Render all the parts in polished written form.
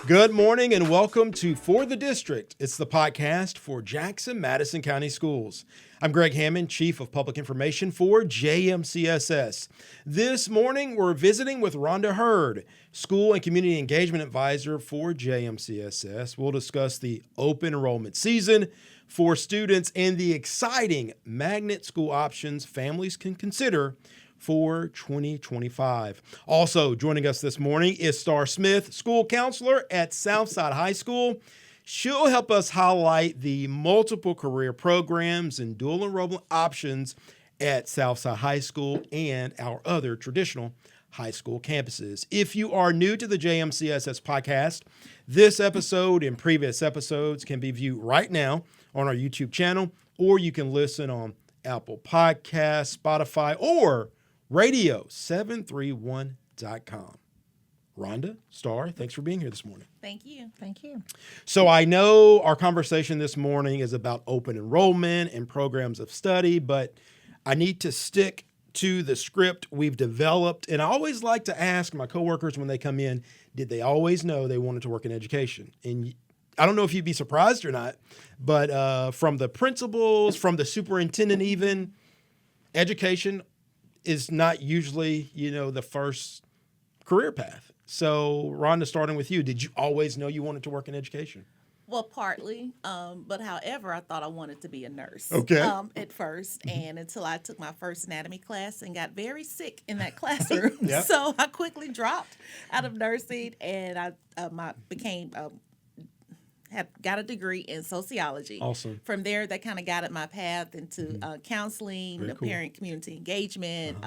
Good morning and welcome to For the District. It's the podcast for Jackson-Madison County Schools. I'm Greg Hammond, Chief of Public Information for JMCSS. This morning, we're visiting with Rhonda Heard, School and Community Engagement Advisor for JMCSS. We'll discuss the open enrollment season for students and the exciting magnet school options families can consider for 2025. Also joining us this morning is Starr Smith, school counselor at Southside High School. She'll help us highlight the multiple career programs and dual enrollment options at Southside High School and our other traditional high school campuses. If you are new to the JMCSS podcast, this episode and previous episodes can be viewed right now on our YouTube channel, or you can listen on Apple Podcasts, Spotify, or radio731.com. Rhonda, Starr, thanks for being here this morning. Thank you. Thank you. So I know our conversation this morning is about open enrollment and programs of study, but I need to stick to the script we've developed. And I always like to ask my coworkers when they come in, did they always know they wanted to work in education? And I don't know if you'd be surprised or not, but from the principals, from the superintendent even, education is not usually, the first career path. So, Rhonda, starting with you, did you always know you wanted to work in education? Well, partly, but however, I thought I wanted to be a nurse. Okay. At first, and until I took my first anatomy class and got very sick in that classroom, Yep. So I quickly dropped out of nursing, and I got a degree in sociology. Awesome. From there, that kind of guided my path into counseling, Very cool. parent community engagement,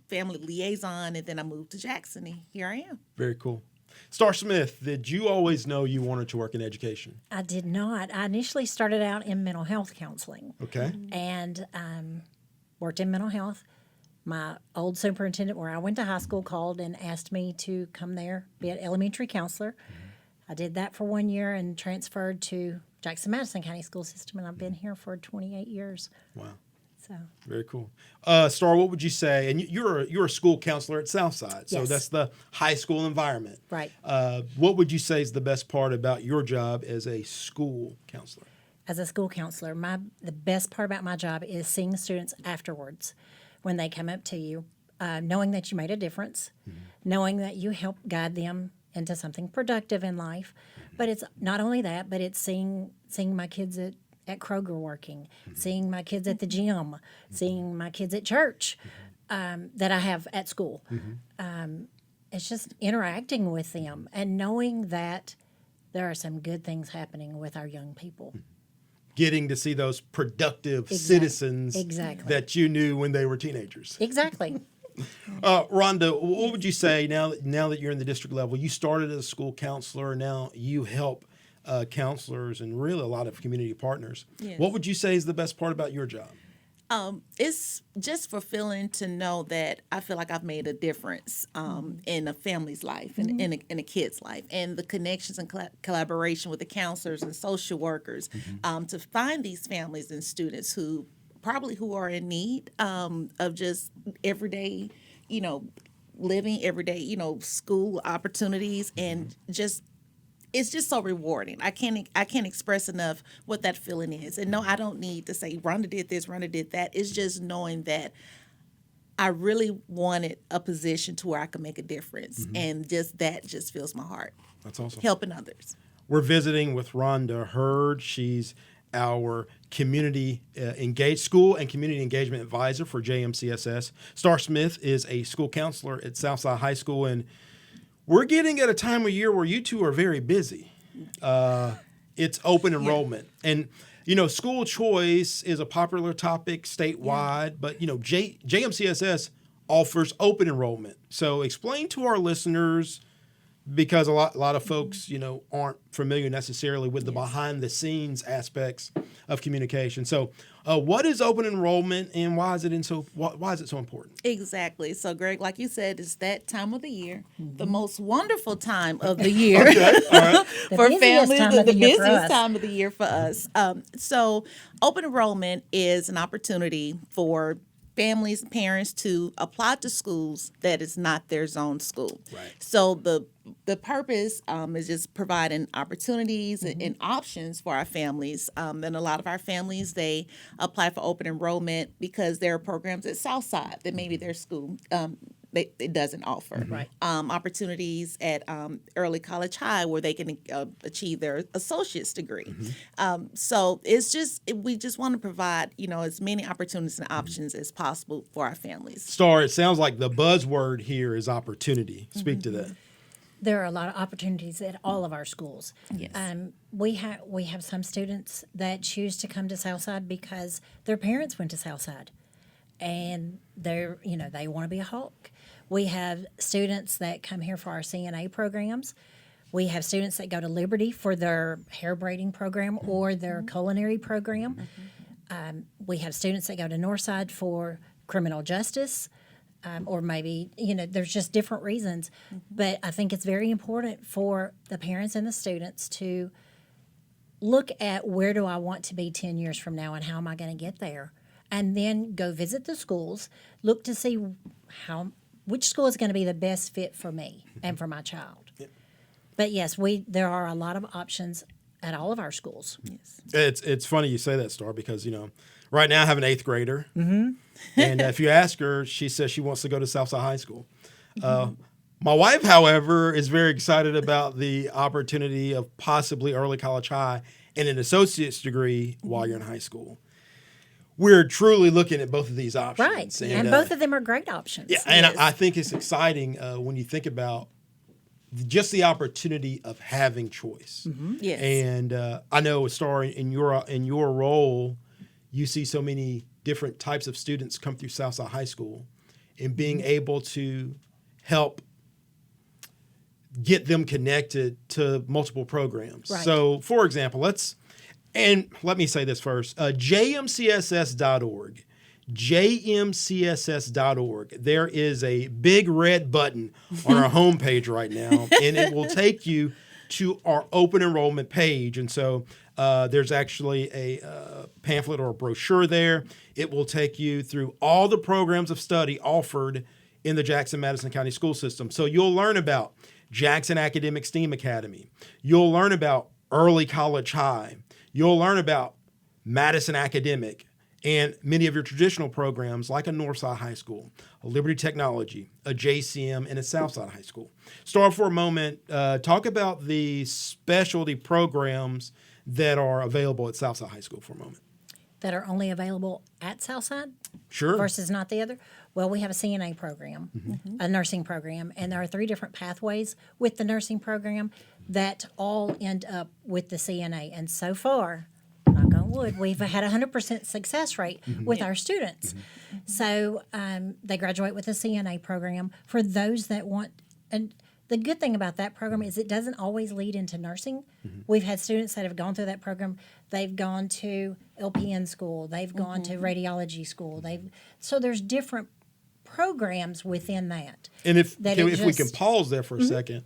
family liaison, and then I moved to Jackson, and here I am. Very cool. Starr Smith, did you always know you wanted to work in education? I did not. I initially started out in mental health counseling Okay. and worked in mental health. My old superintendent where I went to high school called and asked me to come there, be an elementary counselor. I did that for 1 year and transferred to Jackson-Madison County School System, and I've been here for 28 years. Wow. So Very cool. Starr, what would you say? And you're a school counselor at Southside, so Yes. that's the high school environment. Right. What would you say is the best part about your job as a school counselor? As a school counselor, the best part about my job is seeing students afterwards when they come up to you, knowing that you made a difference, knowing that you helped guide them into something productive in life. But it's not only that, but it's seeing my kids at Kroger working, seeing my kids at the gym, seeing my kids at church that I have at school. It's just interacting with them and knowing that there are some good things happening with our young people. Getting to see those productive Exactly. citizens Exactly. that you knew when they were teenagers. Exactly. Rhonda, what would you say now that you're in the district level? You started as a school counselor, now you help counselors and really a lot of community partners. Yes. What would you say is the best part about your job? It's just fulfilling to know that I feel like I've made a difference in a family's life and in a kid's life, and the connections and collaboration with the counselors and social workers to find these families and students who are in need of just everyday, living everyday, school opportunities, and just it's just so rewarding. I can't express enough what that feeling is. And no, I don't need to say Rhonda did this, Rhonda did that. It's just knowing that I really wanted a position to where I could make a difference, and that just fills my heart. That's awesome. Helping others. We're visiting with Rhonda Heard. She's our community school and community engagement advisor for JMCSS. Starr Smith is a school counselor at Southside High School, and we're getting at a time of year where you two are very busy. It's open enrollment. And, school choice is a popular topic statewide, but, JMCSS offers open enrollment. So explain to our listeners, because a lot of folks, aren't familiar necessarily with the behind the scenes aspects of communication. So what is open enrollment, and why is it so important? Exactly. So, Greg, like you said, it's that time of the year, the most wonderful time of the year Okay, all right. for busiest families, time of the the year for busiest us. time of the year for us. So, open enrollment is an opportunity for families, parents to apply to schools that is not their zone school. Right. So the the purpose is just providing opportunities and options for our families. And a lot of our families, they apply for open enrollment because there are programs at Southside that maybe their school it doesn't offer. Right. Opportunities at early college high where they can achieve their associate's degree. So we just want to provide, as many opportunities and options as possible for our families. Starr, it sounds like the buzzword here is opportunity. Speak to that. There are a lot of opportunities at all of our schools. Yes. We have some students that choose to come to Southside because their parents went to Southside, and they want to be a Hawk. We have students that come here for our CNA programs. We have students that go to Liberty for their hair braiding program or their culinary program. We have students that go to Northside for criminal justice. Or maybe, there's just different reasons. But I think it's very important for the parents and the students to look at where do I want to be 10 years from now and how am I going to get there? And then go visit the schools, look to see which school is going to be the best fit for me and for my child. Yep. But yes, there are a lot of options at all of our schools. Yes. It's funny you say that, Starr, because, right now I have an 8th grader. And if you ask her, she says she wants to go to Southside High School. My wife, however, is very excited about the opportunity of possibly early college high and an associate's degree while you're in high school. We're truly looking at both of these options. Right. And both of them are great options. Yeah, and I think it's exciting when you think about just the opportunity of having choice. Yes. And I know, Starr, in your role, you see so many different types of students come through Southside High School, and being able to help get them connected to multiple programs. Right. So, for example, let me say this first, jmcss.org. jmcss.org. There is a big red button on our homepage right now, and it will take you to our open enrollment page. And so there's actually a pamphlet or a brochure there. It will take you through all the programs of study offered in the Jackson-Madison County school system. So you'll learn about Jackson Academic STEAM Academy. You'll learn about early college high. You'll learn about Madison Academic and many of your traditional programs like a Northside High School, a Liberty Technology, a JCM, and a Southside High School. Start for a moment. Talk about the specialty programs that are available at Southside High School for a moment. That are only available at Southside? Sure. Versus not the other? Well, we have a CNA program, a nursing program, and there are 3 different pathways with the nursing program that all end up with the CNA. And so far, knock on wood, we've had a 100% success rate with our students. So they graduate with a CNA program. For those that want, and the good thing about that program is it doesn't always lead into nursing. We've had students that have gone through that program. They've gone to LPN school. They've gone to radiology school. So there's different programs within that. And if we can pause there for a second,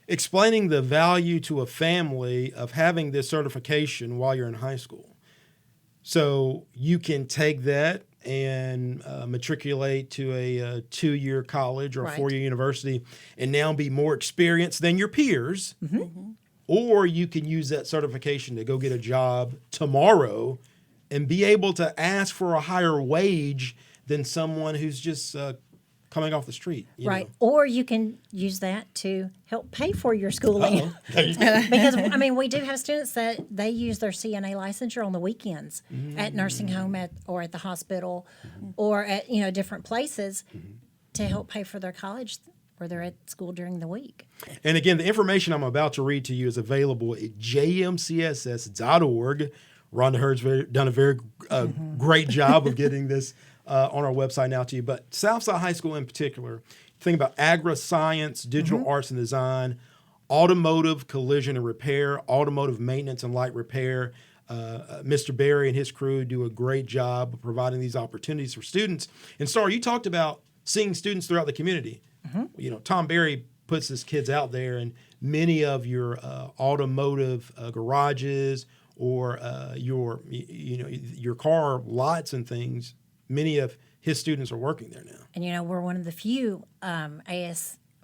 explaining the value to a family of having this certification while you're in high school. So you can take that and matriculate to a 2-year college or a 4-year university and now be more experienced than your peers. Or you can use that certification to go get a job tomorrow and be able to ask for a higher wage than someone who's just coming off the street. You know? Or you can use that to help pay for your schooling. Because, we do have students that they use their CNA licensure on the weekends at nursing home or at the hospital or at, different places to help pay for their college where they're at school during the week. And again, the information I'm about to read to you is available at jmcss.org. Rhonda Heard's done a very great job of getting this on our website now to you. But Southside High School in particular, think about agri-science, digital arts and design, automotive collision and repair, automotive maintenance and light repair. Mr. Barry and his crew do a great job of providing these opportunities for students. And Starr, you talked about seeing students throughout the community. Tom Barry puts his kids out there, and many of your automotive garages or your car lots and things, many of his students are working there now. And we're one of the few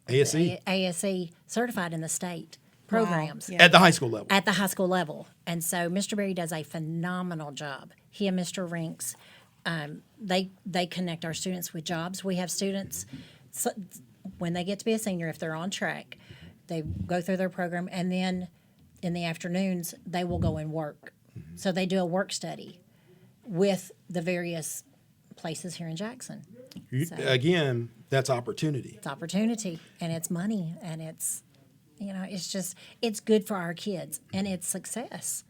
ASE? ASE certified in the state programs. Yeah. At the high school level. At the high school level. And so Mr. Berry does a phenomenal job. He and Mr. Rinks, they connect our students with jobs. We have students, so when they get to be a senior, if they're on track, they go through their program, and then in the afternoons, they will go and work. So they do a work study with the various places here in Jackson. Again, that's opportunity. It's opportunity, and it's money, and it's, it's good for our kids, and it's success.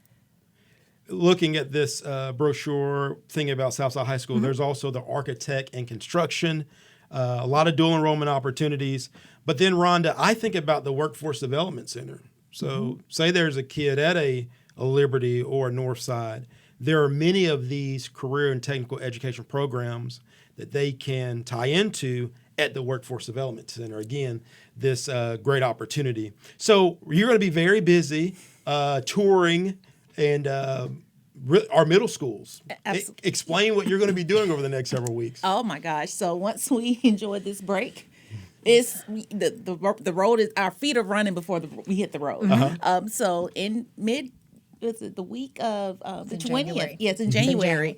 Looking at this brochure, thinking about Southside High School, there's also the architect and construction, a lot of dual enrollment opportunities. But then, Rhonda, I think about the Workforce Development Center. So say there's a kid at a Liberty or a Northside. There are many of these career and technical education programs that they can tie into at the Workforce Development Center. Again, this great opportunity. So you're going to be very busy touring and our middle schools. Explain what you're going to be doing over the next several weeks. Oh my gosh! So once we enjoy this break, it's the road is, our feet are running before we hit the road. So in the week of the 20th? Yes, in January.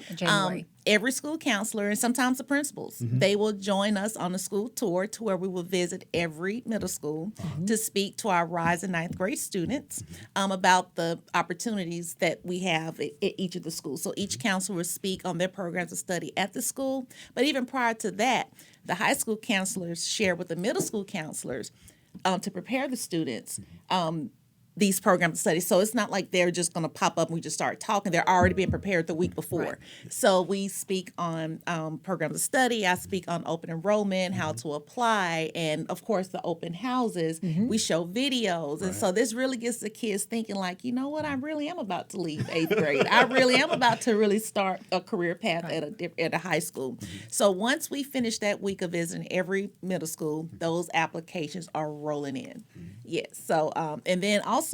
Every school counselor and sometimes the principals, they will join us on a school tour to where we will visit every middle school to speak to our rise and ninth grade students about the opportunities that we have at each of the schools. So each counselor will speak on their programs of study at the school. But even prior to that, the high school counselors share with the middle school counselors to prepare the students these programs of study. So it's not like they're just going to pop up and we just start talking. They're already being prepared the week before. Right. So we speak on programs of study. I speak on open enrollment, how to apply, and of course the open houses. We show videos. And so this really gets the kids thinking like, you know what, I really am about to leave 8th grade. I really am about to really start a career path at a high school. So once we finish that week of visiting every middle school, those applications are rolling in. Yes. So, and then also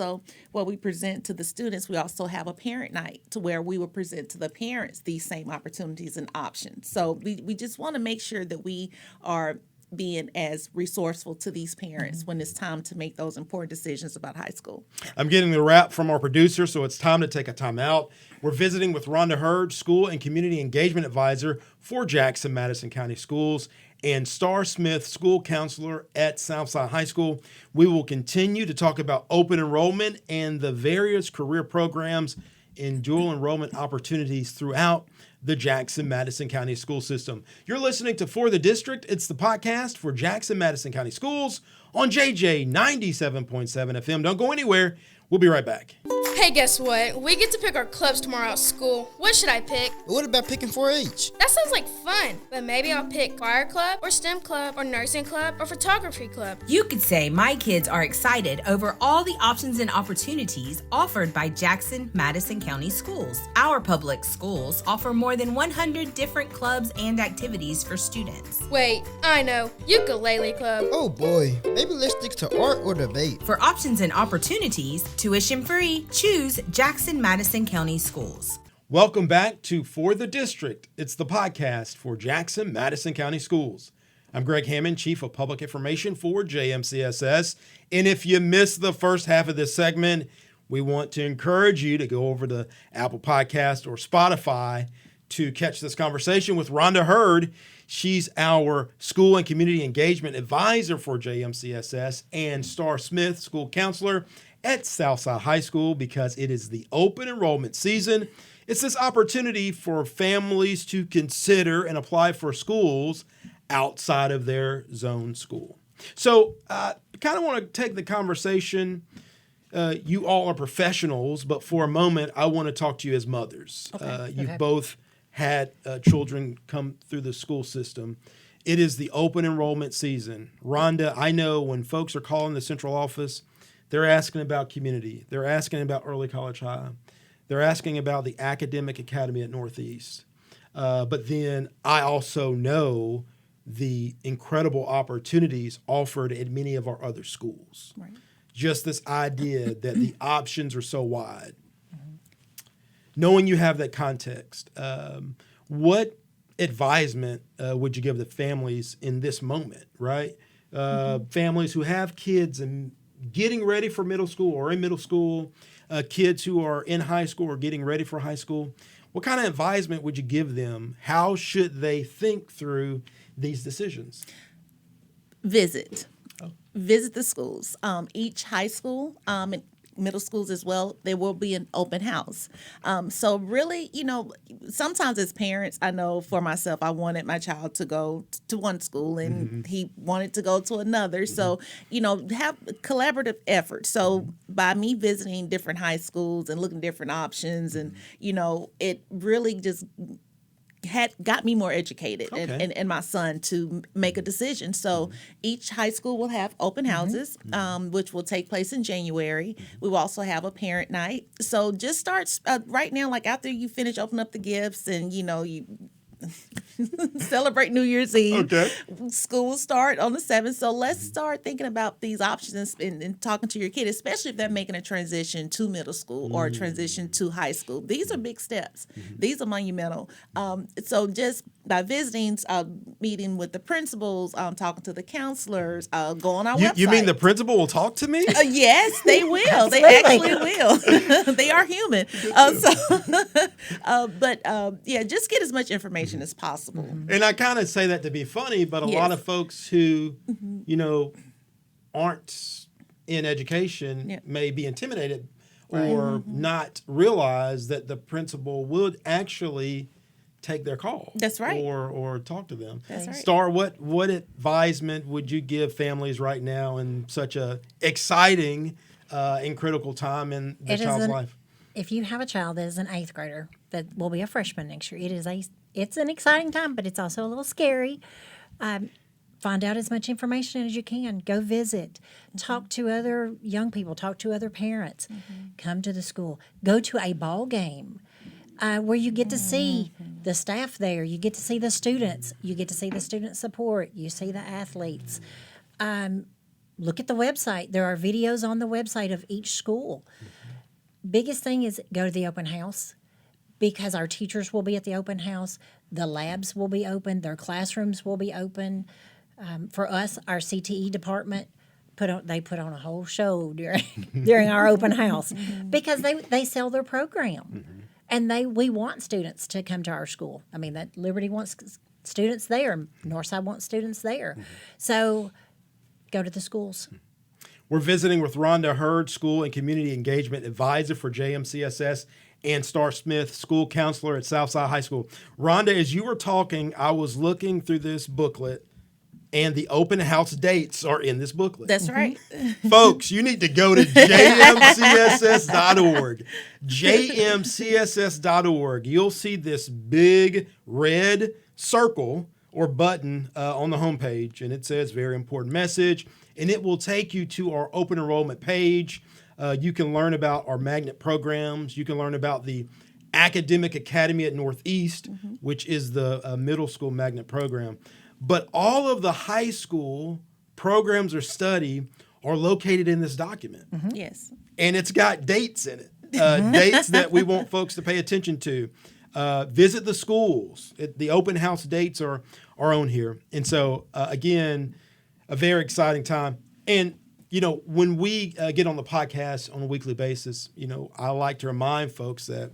what we present to the students, we also have a parent night to where we will present to the parents these same opportunities and options. So we just want to make sure that we are being as resourceful to these parents when it's time to make those important decisions about high school. I'm getting the wrap from our producer, so it's time to take a time out. We're visiting with Rhonda Heard, School and Community Engagement Advisor for Jackson-Madison County Schools, and Starr Smith, School Counselor at Southside High School. We will continue to talk about open enrollment and the various career programs and dual enrollment opportunities throughout the Jackson-Madison County school system. You're listening to For the District. It's the podcast for Jackson-Madison County Schools on JJ 97.7 FM. Don't go anywhere. We'll be right back. Hey, guess what? We get to pick our clubs tomorrow at school. What should I pick? What about picking 4-H? That sounds like fun, but maybe I'll pick choir club or STEM club or nursing club or photography club. You could say my kids are excited over all the options and opportunities offered by Jackson-Madison County Schools. Our public schools offer more than 100 different clubs and activities for students. Wait, I know. Ukulele club. Oh boy, maybe let's stick to art or debate. For options and opportunities, tuition free, choose Jackson-Madison County Schools. Welcome back to For the District. It's the podcast for Jackson-Madison County Schools. I'm Greg Hammond, Chief of Public Information for JMCSS. And if you missed the first half of this segment, we want to encourage you to go over to Apple Podcast or Spotify to catch this conversation with Rhonda Heard. She's our School and Community Engagement Advisor for JMCSS, and Starr Smith, School Counselor at Southside High School, because it is the open enrollment season. It's this opportunity for families to consider and apply for schools outside of their zone school. So kind of want to take the conversation. You all are professionals, but for a moment, I want to talk to you as mothers. You've both had children come through the school system. It is the open enrollment season. Rhonda, I know when folks are calling the central office, they're asking about community. They're asking about early college high. They're asking about the academic academy at Northeast. But then I also know the incredible opportunities offered at many of our other schools. Right. Just this idea that the options are so wide. Knowing you have that context, what advisement would you give the families in this moment, right? families who have kids and getting ready for middle school or in middle school, kids who are in high school or getting ready for high school, what kind of advisement would you give them? How should they think through these decisions? Visit the schools. Each high school and middle schools as well, there will be an open house. So really, sometimes as parents, I know for myself, I wanted my child to go to one school and he wanted to go to another. So, have collaborative effort. So by me visiting different high schools and looking at different options and, it really just got me more educated and my son to make a decision. So each high school will have open houses, which will take place in January. We will also have a parent night. So just start right now, like after you finish opening up the gifts and, you celebrate New Year's Eve. Okay. School will start on the 7th. So let's start thinking about these options and talking to your kid, especially if they're making a transition to middle school or a transition to high school. These are big steps. These are monumental. So just by visiting, meeting with the principals, talking to the counselors, go on our website. You mean the principal will talk to me? Yes, they will. They actually will. They are human. Just get as much information as possible. And I kind of say that to be funny, but a lot of folks who, aren't in education may be intimidated or not realize that the principal would actually take their call. That's right. Or talk to them. That's right. Starr, what advisement would you give families right now in such a exciting and critical time in the child's life? If you have a child that is an 8th grader that will be a freshman next year, it's an exciting time, but it's also a little scary. Find out as much information as you can. Go visit. Talk to other young people. Talk to other parents. Come to the school. Go to a ball game where you get to see the staff there. You get to see the students. You get to see the student support. You see the athletes. Look at the website. There are videos on the website of each school. Biggest thing is go to the open house because our teachers will be at the open house. The labs will be open. Their classrooms will be open. For us, our CTE department put on a whole show during our open house because they sell their program, and we want students to come to our school. I mean, that Liberty wants students there, Northside wants students there, so go to the schools. We're visiting with Rhonda Heard, School and Community Engagement Advisor for JMCSS, and Starr Smith, School Counselor at Southside High School. Rhonda, as you were talking, I was looking through this booklet, and the open house dates are in this booklet. That's right. Folks, you need to go to jmcss.org. jmcss.org. You'll see this big red circle or button on the homepage, and it says very important message. And it will take you to our open enrollment page. You can learn about our magnet programs. You can learn about the Academic Academy at Northeast, which is the middle school magnet program. But all of the high school programs or study are located in this document. Yes. And it's got dates in it, dates that we want folks to pay attention to. Visit the schools. The open house dates are on here. And so, again, a very exciting time. And, when we get on the podcast on a weekly basis, I like to remind folks that,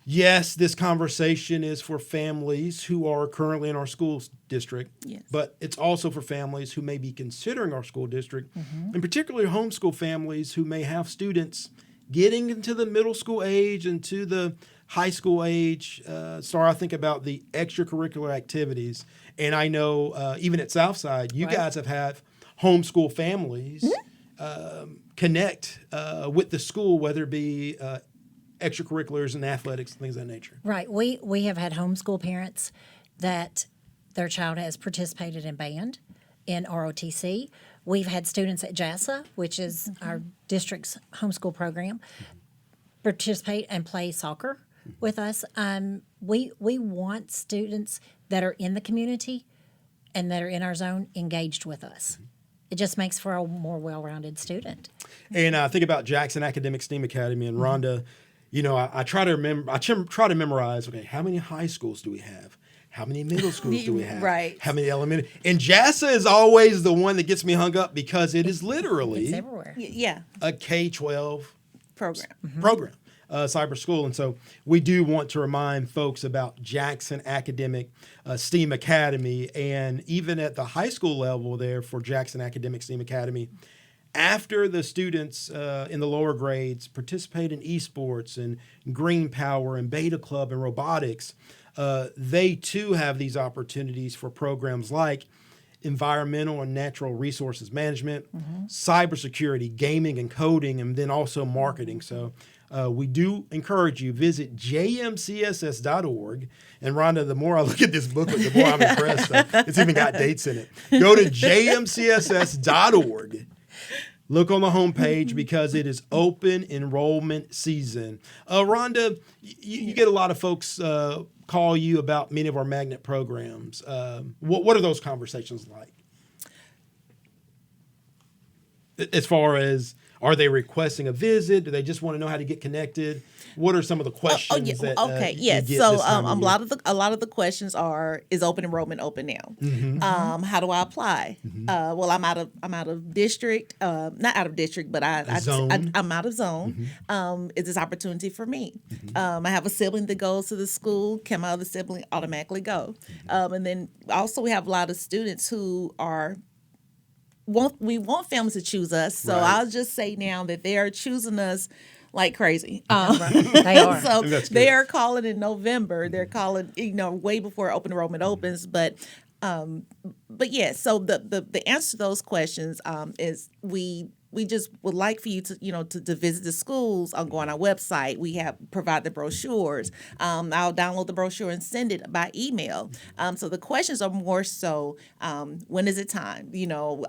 yes, this conversation is for families who are currently in our school district, but it's also for families who may be considering our school district, and particularly homeschool families who may have students getting into the middle school age and to the high school age. Starr, I think about the extracurricular activities. And I know even at Southside, you guys have had homeschool families connect with the school, whether it be extracurriculars and athletics and things of that nature. Right. We have had homeschool parents that their child has participated in band, in ROTC. We've had students at JASA, which is our district's homeschool program, participate and play soccer with us. We want students that are in the community and that are in our zone engaged with us. It just makes for a more well-rounded student. And I think about Jackson Academic STEAM Academy and Rhonda. I try to remember. I try to memorize. Okay, how many high schools do we have? How many middle schools do we have? Right. How many elementary? And JASA is always the one that gets me hung up because it is literally It's everywhere. Yeah, a K-12 program. program, cyber school. And so we do want to remind folks about Jackson Academic STEAM Academy, and even at the high school level there for Jackson Academic STEAM Academy, after the students in the lower grades participate in esports and Green Power and Beta Club and robotics, they too have these opportunities for programs like environmental and natural resources management, cybersecurity, gaming and coding, and then also marketing. So we do encourage you, visit jmcss.org. And Rhonda, the more I look at this booklet, the more I'm impressed. It's even got dates in it. Go to jmcss.org. Look on the homepage because it is open enrollment season. Rhonda, you get a lot of folks call you about many of our magnet programs. What are those conversations like? As far as, are they requesting a visit? Do they just want to know how to get connected? What are some of the questions that okay, you yes. get So this time of year? a lot of the questions are: is open enrollment open now? How do I apply? Well, I'm out of district, not out of district, but Zone. I'm out of zone. Is this opportunity for me? I have a sibling that goes to the school. Can my other sibling automatically go? And then also we have a lot of students who are. We want families to choose us, so Right. I'll just say now that they are choosing us like crazy. They are. So That's they good. are calling in November. They're calling, way before open enrollment opens. But yeah. So the answer to those questions is we just would like for you to to visit the schools. I'll go on our website. We provide the brochures. I'll download the brochure and send it by email. So the questions are more so, when is it time?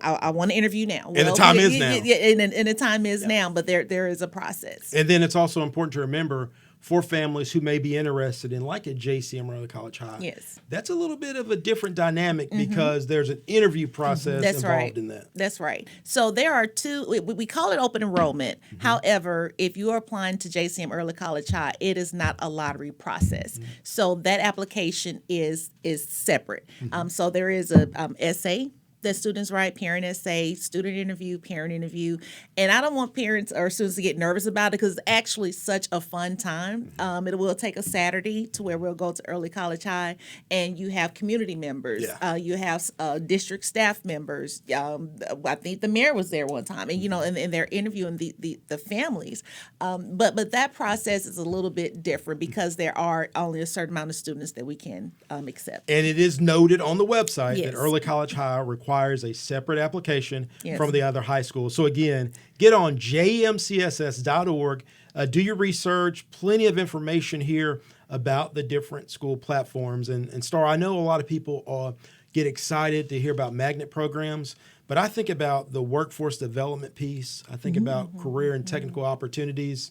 I want to interview now. And the time is now. Yeah, and the time is now. But there is a process. And then it's also important to remember for families who may be interested in like a JCM or a college high. Yes. That's a little bit of a different dynamic because there's an interview process That's involved right. in that. That's right. So there are two. We call it open enrollment. However, if you are applying to JCM Early College High, it is not a lottery process. So that application is separate. So there is a essay that students write, parent essay, student interview, parent interview. And I don't want parents or students to get nervous about it because it's actually such a fun time. It will take a Saturday to where we'll go to Early College High and you have community members. Yeah. You have district staff members. I think the mayor was there one time and, and they're interviewing the families. But that process is a little bit different because there are only a certain amount of students that we can accept. And it is noted on the website Yes. that Early College High requires a separate application Yes. from the other high schools. So again, get on jmcss.org, do your research, plenty of information here about the different school platforms. And Starr, I know a lot of people get excited to hear about magnet programs, but I think about the workforce development piece. I think about career and technical opportunities.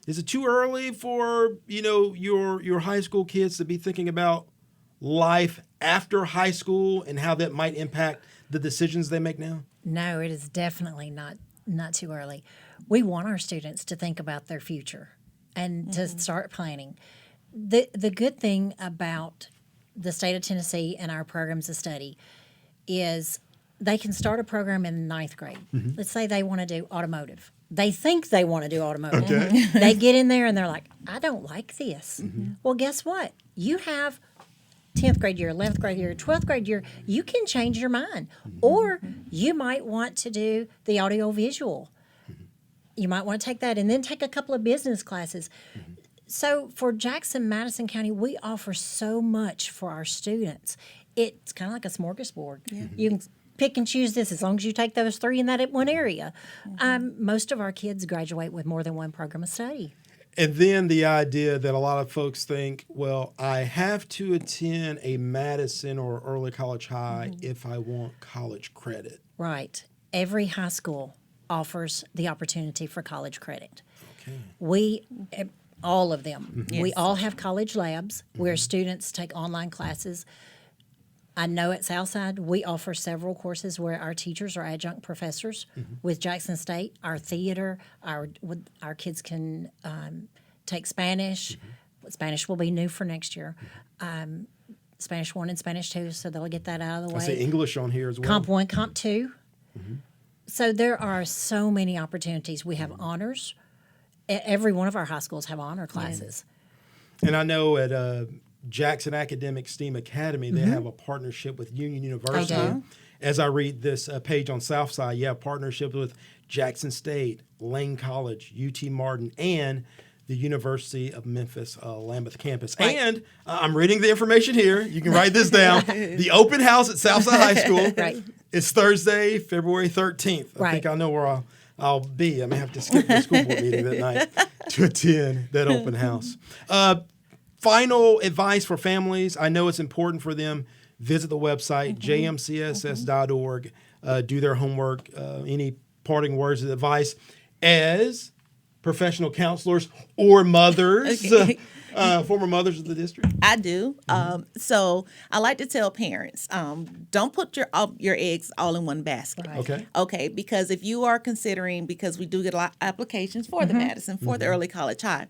Is it too early for, your high school kids to be thinking about life after high school and how that might impact the decisions they make now? No, it is definitely not too early. We want our students to think about their future and to start planning. The good thing about the state of Tennessee and our programs of study is they can start a program in ninth grade. Let's say they want to do automotive. They think they want to do automotive. Okay. They get in there and they're like, I don't like this. Well, guess what? You have 10th grade year, 11th grade year, 12th grade year, you can change your mind. Or you might want to do the audiovisual. You might want to take that and then take a couple of business classes. So for Jackson-Madison County, we offer so much for our students. It's kind of like a smorgasbord. You can pick and choose this as long as you take those three in that one area. Most of our kids graduate with more than one program of study. And then the idea that a lot of folks think, well, I have to attend a Madison or early college high if I want college credit. Right. Every high school offers the opportunity for college credit. Okay. All of them. Yes. We all have college labs where students take online classes. I know at Southside we offer several courses where our teachers are adjunct professors. With Jackson State, our theater, our kids can take Spanish. Spanish will be new for next year. Spanish 1 and Spanish 2, so they'll get that out of the I way. see English on here as well. Comp 1, Comp 2. So there are so many opportunities. We have honors. Every one of our high schools have honor classes. And I know at Jackson Academic STEAM Academy, they have a partnership with Union University. do. As I read this page on Southside, you have partnerships with Jackson State, Lane College, UT Martin, and the University of Memphis Lambeth campus. Right. And I'm reading the information here. You can write this down. The open house at Southside High School Right. is Thursday, February 13th. I Right. think I know where I'll be. I may have to skip the school board meeting that night to attend that open house. Final advice for families. I know it's important for them. Visit the website, jmcss.org. Do their homework. Any parting words of advice as professional counselors or mothers, former mothers of the district? I do. So I like to tell parents, don't put your eggs all in one basket. Right. Okay. Okay, because if you are considering, because we do get a lot of applications for the Madison, for the early college high,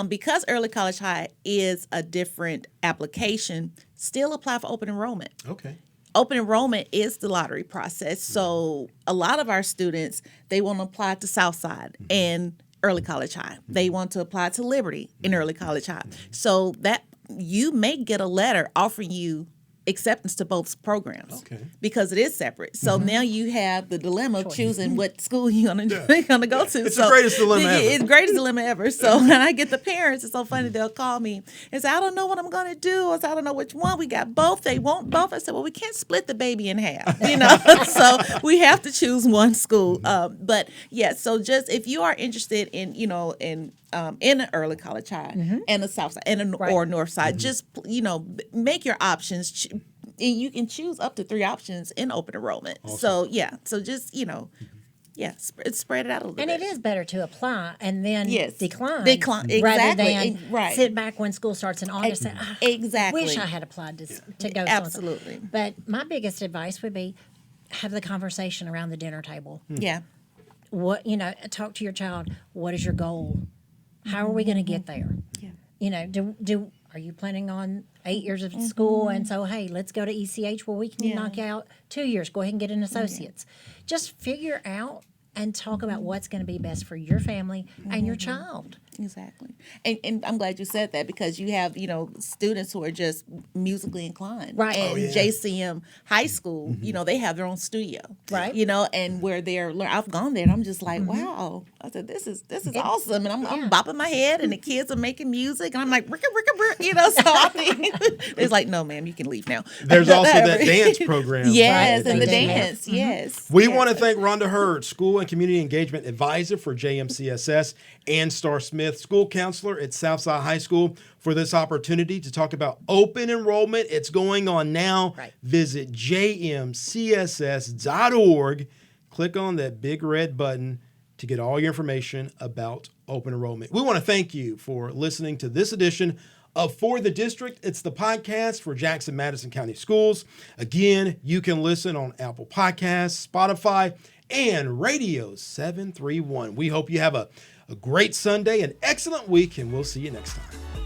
because early college high is a different application, still apply for open enrollment. Okay. Open enrollment is the lottery process. So a lot of our students, they want to apply to Southside and early college high. They want to apply to Liberty in early college high. So that you may get a letter offering you acceptance to both programs because it is separate. So now you have the dilemma of choosing what school you're going to go to. It's the greatest dilemma ever. It's the greatest dilemma ever. So when I get the parents, it's so funny. They'll call me and say, I don't know what I'm going to do. I say, I don't know which one. We got both. They want both. I said, well, we can't split the baby in half, so we have to choose one school. But yeah, so just if you are interested in, in an early college high and a south side and or north side, just, make your options. You can choose up to 3 options in open enrollment. Awesome. So, yeah. So just, spread it out a little bit. And it is better to apply and then decline. Exactly. Rather than right. sit back when school starts in August and say, exactly. wish I had applied to go. Absolutely. So-and-so. But my biggest advice would be have the conversation around the dinner table. Yeah. What, talk to your child. What is your goal? How are we going to get there? Yeah. Are you planning on 8 years of school? And so, hey, let's go to ECH where we can knock out 2 years. Go ahead and get an associate's. Just figure out and talk about what's going to be best for your family and your child. Exactly. And I'm glad you said that because you have, students who are just musically inclined. Right. And JCM High School, they have their own studio. Right. And where I've gone there and I'm just like, wow. I said, this is awesome. And I'm bopping my head and the kids are making music and I'm like, ricka, ricka, ricka, so I think it's like, no, ma'am, you can leave now. There's also that dance program. Yes, right? and the dance. Yes. We want to thank Rhonda Heard, School and Community Engagement Advisor for JMCSS, and Starr Smith, School Counselor at Southside High School, for this opportunity to talk about open enrollment. It's going on now. Right. Visit jmcss.org. Click on that big red button to get all your information about open enrollment. We want to thank you for listening to this edition of For the District. It's the podcast for Jackson-Madison County Schools. Again, you can listen on Apple Podcasts, Spotify, and Radio 731. We hope you have a great Sunday, an excellent week, and we'll see you next time.